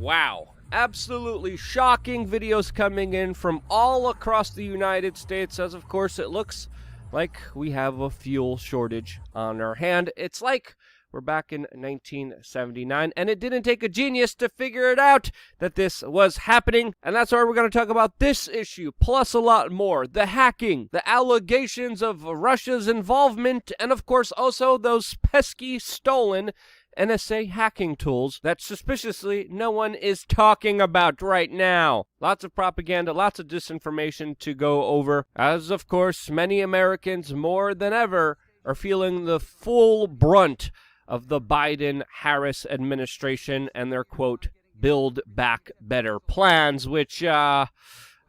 Wow. Absolutely shocking videos coming in from all across the United States, as of course it looks like we have a fuel shortage on our hand. It's like we're back in 1979, and it didn't take a genius to figure it out that this was happening, and that's why we're going to talk about this issue, plus a lot more. The hacking, the allegations of Russia's involvement, and of course also those pesky stolen NSA hacking tools that suspiciously no one is talking about right now. Lots of propaganda, lots of disinformation to go over, as of course many Americans more than ever are feeling the full brunt of the Biden-Harris administration and their, quote, Build Back Better plans, which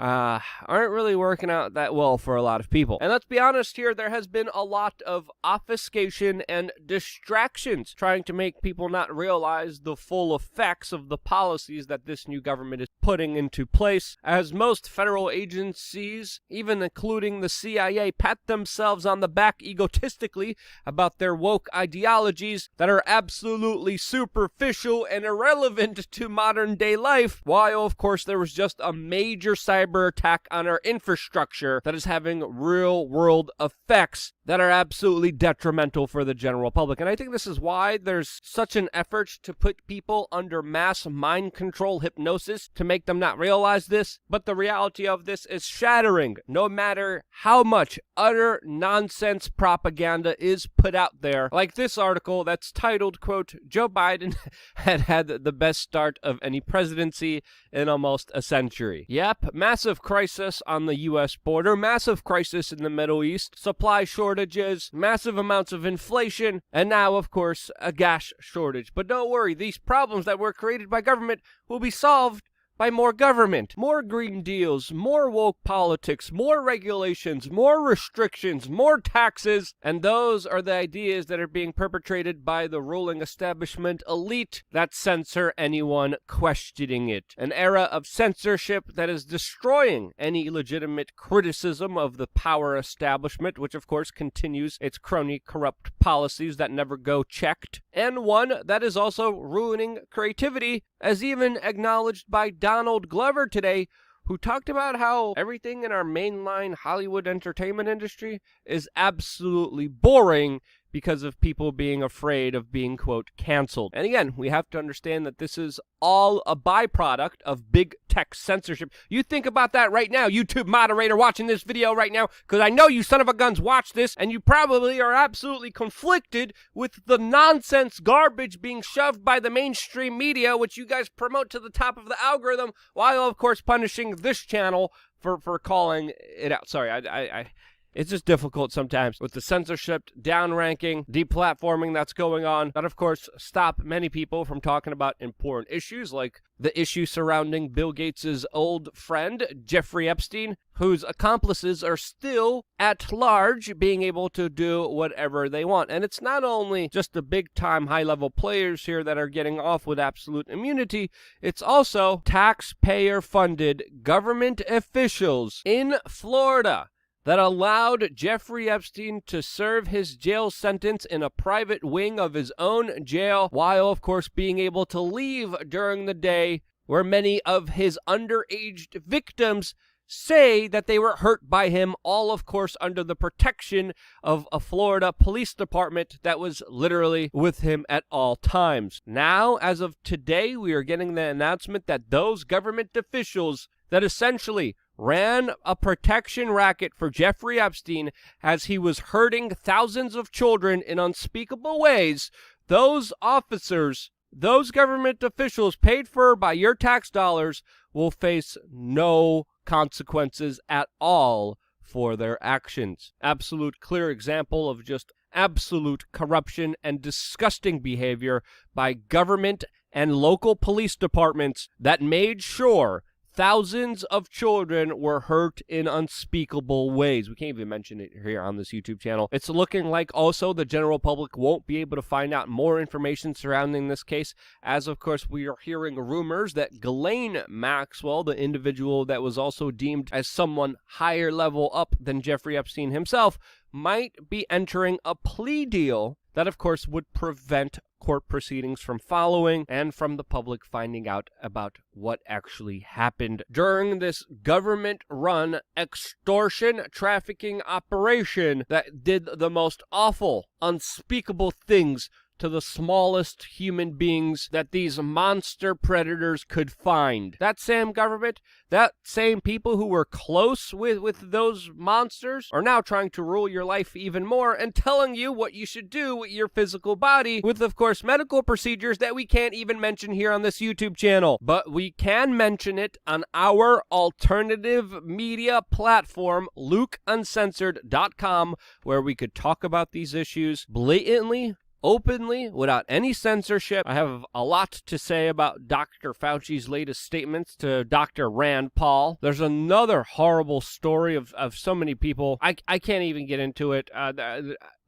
aren't really working out that well for a lot of people. And let's be honest here, there has been a lot of obfuscation and distractions trying to make people not realize the full effects of the policies that this new government is putting into place, as most federal agencies, even including the CIA, pat themselves on the back egotistically about their woke ideologies that are absolutely superficial and irrelevant to modern day life, while of course there was just a major cyber attack on our infrastructure that is having real world effects that are absolutely detrimental for the general public. And I think this is why there's such an effort to put people under mass mind control hypnosis to make them not realize this. But the reality of this is shattering, no matter how much utter nonsense propaganda is put out there. Like this article that's titled, quote, Joe Biden had the best start of any presidency in almost a century. Yep, massive crisis on the U.S. border, massive crisis in the Middle East, supply shortages, massive amounts of inflation, and now, of course, a gas shortage. But don't worry, these problems that were created by government will be solved by more government, more green deals, more woke politics, more regulations, more restrictions, more taxes, and those are the ideas that are being perpetrated by the ruling establishment elite that censor anyone questioning it. An era of censorship that is destroying any legitimate criticism of the power establishment, which of course continues its crony corrupt policies that never go checked, and one that is also ruining creativity, as even acknowledged by Donald Glover today, who talked about how everything in our mainline Hollywood entertainment industry is absolutely boring because of people being afraid of being, quote, canceled. And again, we have to understand that this is all a byproduct of big tech censorship. You think about that right now, YouTube moderator watching this video right now, because I know you son of a guns watch this, and you probably are absolutely conflicted with the nonsense garbage being shoved by the mainstream media, which you guys promote to the top of the algorithm, while of course punishing this channel for calling it out. Sorry, it's just difficult sometimes with the censorship, downranking, deplatforming that's going on that, of course, stop many people from talking about important issues like the issue surrounding Bill Gates' old friend, Jeffrey Epstein, whose accomplices are still at large, being able to do whatever they want. And it's not only just the big-time high-level players here that are getting off with absolute immunity, it's also taxpayer-funded government officials in Florida that allowed Jeffrey Epstein to serve his jail sentence in a private wing of his own jail, while, of course, being able to leave during the day, where many of his underage victims say that they were hurt by him, all, of course, under the protection of a Florida police department that was literally with him at all times. Now, as of today, we are getting the announcement that those government officials that essentially ran a protection racket for Jeffrey Epstein as he was hurting thousands of children in unspeakable ways, those officers, those government officials paid for by your tax dollars will face no consequences at all for their actions. Absolute clear example of just absolute corruption and disgusting behavior by government and local police departments that made sure thousands of children were hurt in unspeakable ways. We can't even mention it here on this YouTube channel. It's looking like also the general public won't be able to find out more information surrounding this case, as of course we are hearing rumors that Ghislaine Maxwell, the individual that was also deemed as someone higher level up than Jeffrey Epstein himself, might be entering a plea deal that, of course, would prevent court proceedings from following and from the public finding out about what actually happened during this government-run extortion trafficking operation that did the most awful, unspeakable things to the smallest human beings that these monster predators could find. That same government, that same people who were close with those monsters are now trying to rule your life even more and telling you what you should do with your physical body with, of course, medical procedures that we can't even mention here on this YouTube channel. But we can mention it on our alternative media platform, LukeUncensored.com, where we could talk about these issues blatantly, openly, without any censorship. I have a lot to say about Dr. Fauci's latest statements to Dr. Rand Paul. There's another horrible story of so many people. I can't even get into it.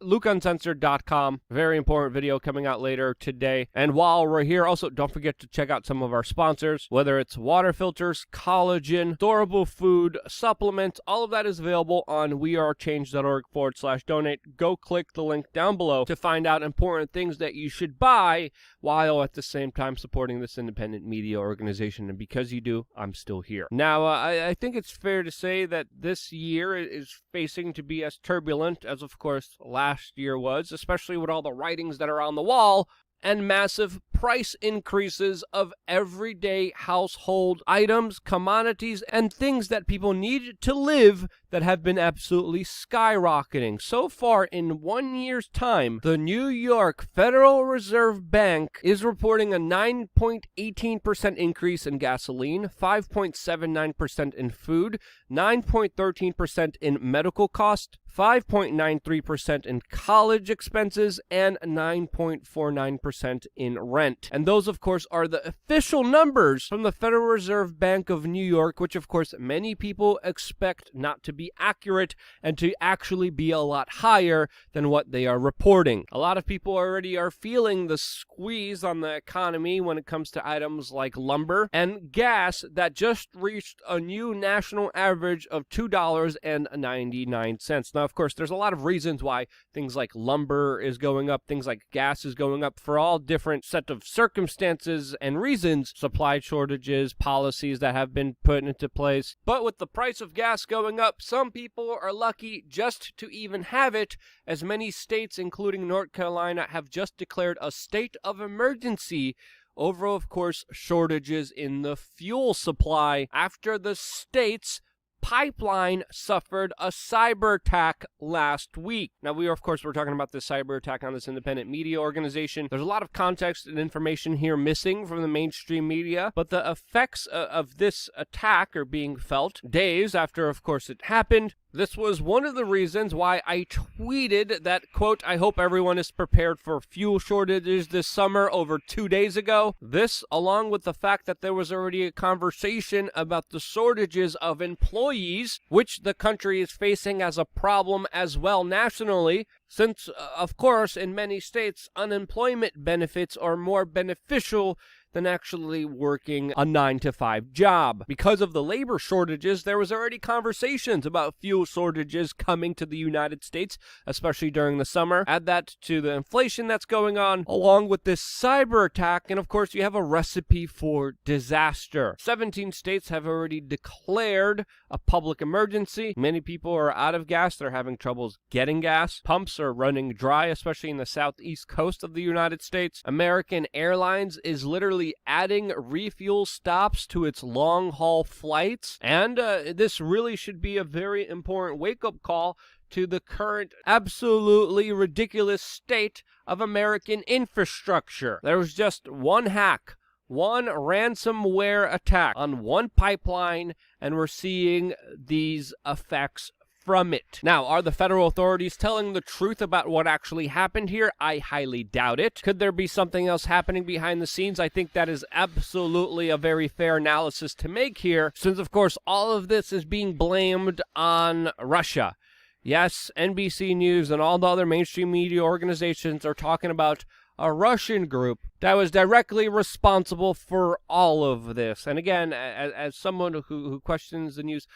LukeUncensored.com. Very important video coming out later today. And while we're here, also don't forget to check out some of our sponsors, whether it's water filters, collagen, storable food, supplements. All of that is available on WeAreChange.org/donate. Go click the link down below to find out important things that you should buy while at the same time supporting this independent media organization. And because you do, I'm still here. Now, I think it's fair to say that this year is facing to be as turbulent as, of course, last year was, especially with all the writings that are on the wall and massive price increases of everyday household items, commodities, and things that people need to live that have been absolutely skyrocketing. So far, in 1 year's time, the New York Federal Reserve Bank is reporting a 9.18% increase in gasoline, 5.79% in food, 9.13% in medical cost, 5.93% in college expenses, and 9.49% in rent. And those, of course, are the official numbers from the Federal Reserve Bank of New York, which, of course, many people expect not to be accurate and to actually be a lot higher than what they are reporting. A lot of people already are feeling the squeeze on the economy when it comes to items like lumber and gas that just reached a new national average of $2.99. Now, of course, there's a lot of reasons why things like lumber is going up, things like gas is going up for all different set of circumstances and reasons, supply shortages, policies that have been put into place. But with the price of gas going up, some people are lucky just to even have it, as many states, including North Carolina, have just declared a state of emergency over, of course, shortages in the fuel supply after the state's pipeline suffered a cyber attack last week. Now, we're talking about this cyber attack on this independent media organization. There's a lot of context and information here missing from the mainstream media, but the effects of this attack are being felt days after, of course, it happened. This was one of the reasons why I tweeted that, quote, "I hope everyone is prepared for fuel shortages this summer" over 2 days ago. This, along with the fact that there was already a conversation about the shortages of employees, which the country is facing as a problem as well nationally, since, of course, in many states, unemployment benefits are more beneficial than actually working a 9-to-5 job. Because of the labor shortages, there was already conversations about fuel shortages coming to the United States, especially during the summer. Add that to the inflation that's going on, along with this cyber attack, and of course you have a recipe for disaster. 17 states have already declared a public emergency. Many people are out of gas. They're having troubles getting gas. Pumps are running dry, especially in the southeast coast of the United States. American Airlines is literally adding refuel stops to its long-haul flights, and this really should be a very important wake-up call to the current absolutely ridiculous state of American infrastructure. There was just one hack, one ransomware attack on one pipeline, and we're seeing these effects from it. Now, are the federal authorities telling the truth about what actually happened here? I highly doubt it. Could there be something else happening behind the scenes? I think that is absolutely a very fair analysis to make here, since, of course, all of this is being blamed on Russia. Yes, NBC News and all the other mainstream media organizations are talking about a Russian group that was directly responsible for all of this. And again, as someone who questions the news,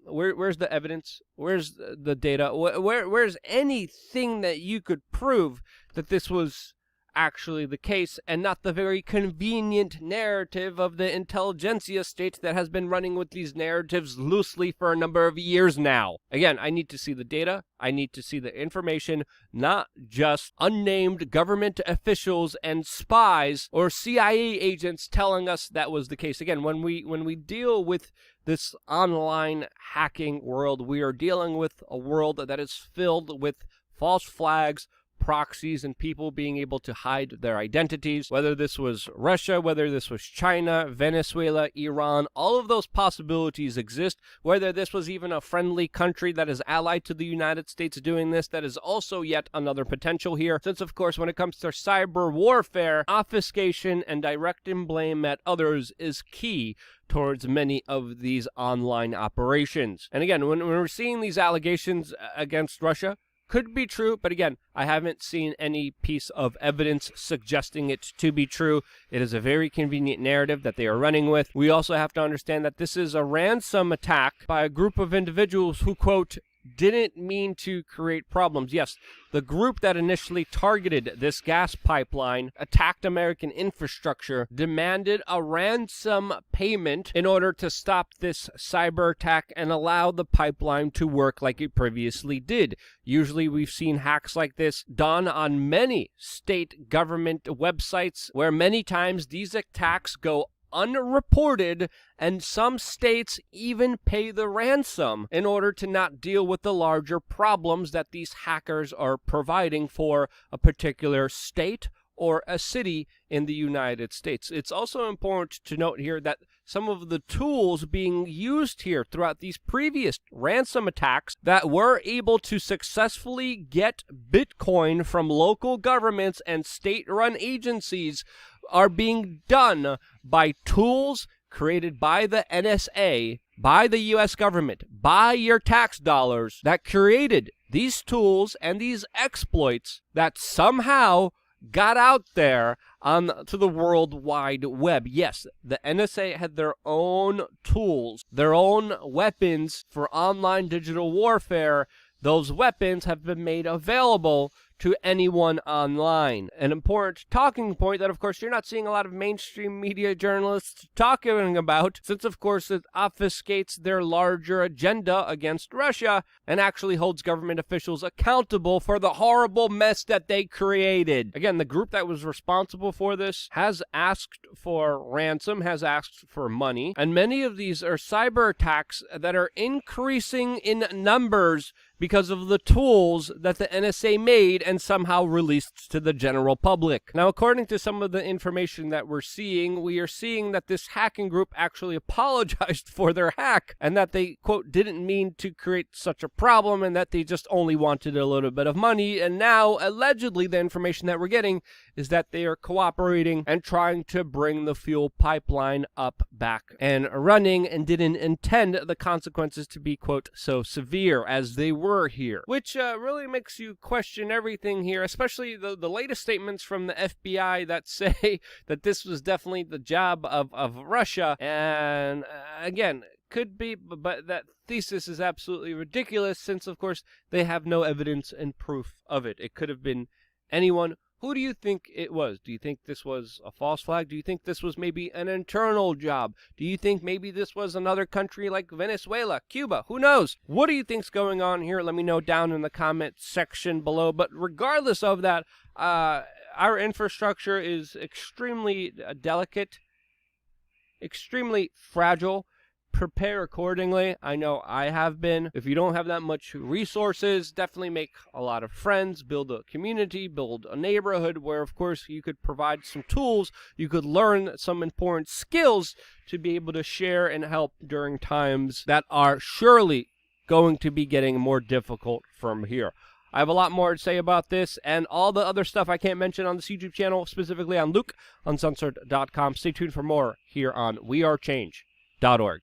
where's the evidence? Where's the data? Where's anything that you could prove that this was actually the case, and not the very convenient narrative of the intelligentsia state that has been running with these narratives loosely for a number of years now. Again, I need to see the data. I need to see the information, not just unnamed government officials and spies or CIA agents telling us that was the case. Again, when we deal with this online hacking world, we are dealing with a world that is filled with false flags, proxies, and people being able to hide their identities. Whether this was Russia, whether this was China, Venezuela, Iran, all of those possibilities exist. Whether this was even a friendly country that is allied to the United States doing this, that is also yet another potential here. Since, of course, when it comes to cyber warfare, obfuscation and directing blame at others is key towards many of these online operations. And again, when we're seeing these allegations against Russia, could be true, but again, I haven't seen any piece of evidence suggesting it to be true. It is a very convenient narrative that they are running with. We also have to understand that this is a ransom attack by a group of individuals who, quote, didn't mean to create problems. Yes, the group that initially targeted this gas pipeline, attacked American infrastructure, demanded a ransom payment in order to stop this cyber attack and allow the pipeline to work like it previously did. Usually we've seen hacks like this done on many state government websites, where many times these attacks go unreported, and some states even pay the ransom in order to not deal with the larger problems that these hackers are providing for a particular state or a city in the United States. It's also important to note here that some of the tools being used here throughout these previous ransom attacks that were able to successfully get Bitcoin from local governments and state-run agencies are being done by tools created by the NSA, by the U.S. government, by your tax dollars, that created these tools and these exploits that somehow got out there to the World Wide Web. Yes, the NSA had their own tools, their own weapons for online digital warfare. Those weapons have been made available to anyone online. An important talking point that, of course, you're not seeing a lot of mainstream media journalists talking about, since, of course, it obfuscates their larger agenda against Russia and actually holds government officials accountable for the horrible mess that they created. Again, the group that was responsible for this has asked for ransom, has asked for money, and many of these are cyber attacks that are increasing in numbers because of the tools that the NSA made and somehow released to the general public. Now, according to some of the information that we're seeing, we are seeing that this hacking group actually apologized for their hack, and that they, quote, didn't mean to create such a problem, and that they just only wanted a little bit of money. And now, allegedly, the information that we're getting is that they are cooperating and trying to bring the fuel pipeline up, back, and running, and didn't intend the consequences to be, quote, so severe as they were here. Which really makes you question everything here, especially the latest statements from the FBI that say that this was definitely the job of Russia. And again, could be, but that thesis is absolutely ridiculous, since, of course, they have no evidence and proof of it. It could have been anyone. Who do you think it was? Do you think this was a false flag? Do you think this was maybe an internal job? Do you think maybe this was another country like Venezuela, Cuba? Who knows? What do you think's going on here? Let me know down in the comment section below. But regardless of that, our infrastructure is extremely delicate, extremely fragile. Prepare accordingly. I know I have been. If you don't have that much resources, definitely make a lot of friends, build a community, build a neighborhood where, of course, you could provide some tools, you could learn some important skills to be able to share and help during times that are surely going to be getting more difficult from here. I have a lot more to say about this and all the other stuff I can't mention on this YouTube channel, specifically on LukeUncensored.com. Stay tuned for more here on WeAreChange.org.